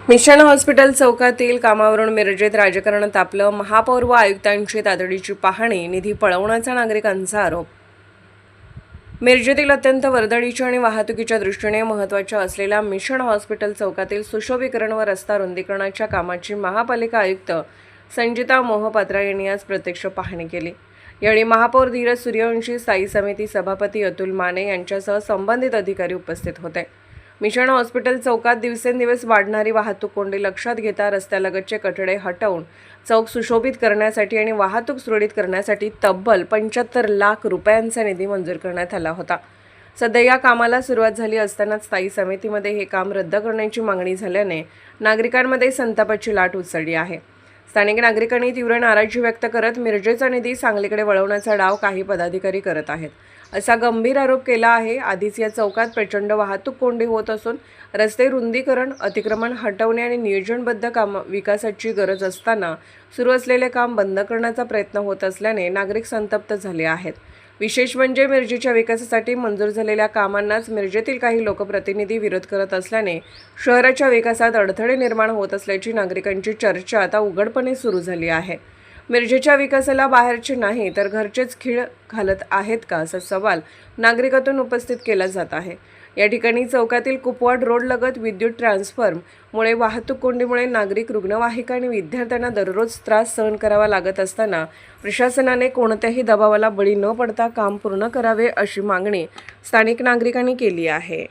Mission hospital चौकातील कामावरून मिरजेत राजकारण तापलं. महापौर व आयुक्तांची तातडीची पाहणी, निधी पळवण्याचा नागरिकांचा आरोप. मिरजेतील अत्यंत वर्दळीच्या आणि वाहतुकीच्या दृष्टीने महत्त्वाच्या असलेल्या मिशन हॉस्पिटल चौकातील सुशोभीकरण व रस्ता रुंदीकरणाच्या कामाची महापालिका आयुक्त संजिता मोहपात्रा यांनी आज प्रत्यक्ष पाहणी केली. यावेळी महापौर धीरज सूर्यवंशी, स्थायी समिती सभापती अतुल माने यांच्यासह संबंधित अधिकारी उपस्थित होते. मिशन हॉस्पिटल चौकात दिवसेंदिवस वाढणारी वाहतूक कोंडी लक्षात घेता रस्त्यालगतचे कठडे हटवून चौक सुशोभित करण्यासाठी आणि वाहतूक सुरळीत करण्यासाठी तब्बल 75 लाख रुपयांचा निधी मंजूर करण्यात आला होता. सध्या या कामाला सुरुवात झाली असतानाच स्थायी समितीमध्ये हे काम रद्द करण्याची मागणी झाल्याने नागरिकांमध्ये संतापाची लाट उसळली आहे. स्थानिक नागरिकांनी तीव्र नाराजी व्यक्त करत मिरजेचा निधी सांगलीकडे वळवण्याचा डाव काही पदाधिकारी करत आहेत, असा गंभीर आरोप केला आहे. आधीच या चौकात प्रचंड वाहतूक कोंडी होत असून रस्ते रुंदीकरण, अतिक्रमण हटवणे आणि नियोजनबद्ध विकासाची गरज असताना सुरू असलेले काम बंद करण्याचा प्रयत्न होत असल्याने नागरिक संतप्त झाले आहेत. विशेष म्हणजे मिरजेच्या विकासासाठी मंजूर झालेल्या कामांनाच मिरजेतील काही लोकप्रतिनिधी विरोध करत असल्याने शहराच्या विकासात अडथळे निर्माण होत असल्याची नागरिकांची चर्चा आता उघडपणे सुरू झाली आहे. मिरजेच्या विकासाला बाहेरचे नाही तर घरचेच खीळ घालत आहेत का, असा सवाल नागरिकातून उपस्थित केला जात आहे. या ठिकाणी चौकातील कुपवाड रोड लगत विद्युत ट्रान्सफॉर्ममुळे वाहतूक कोंडीमुळे नागरिक, रुग्णवाहिका आणि विद्यार्थ्यांना दररोज त्रास सहन करावा लागत असताना प्रशासनाने कोणत्याही दबावाला बळी न पडता काम पूर्ण करावे, अशी मागणी स्थानिक नागरिकांनी केली आहे.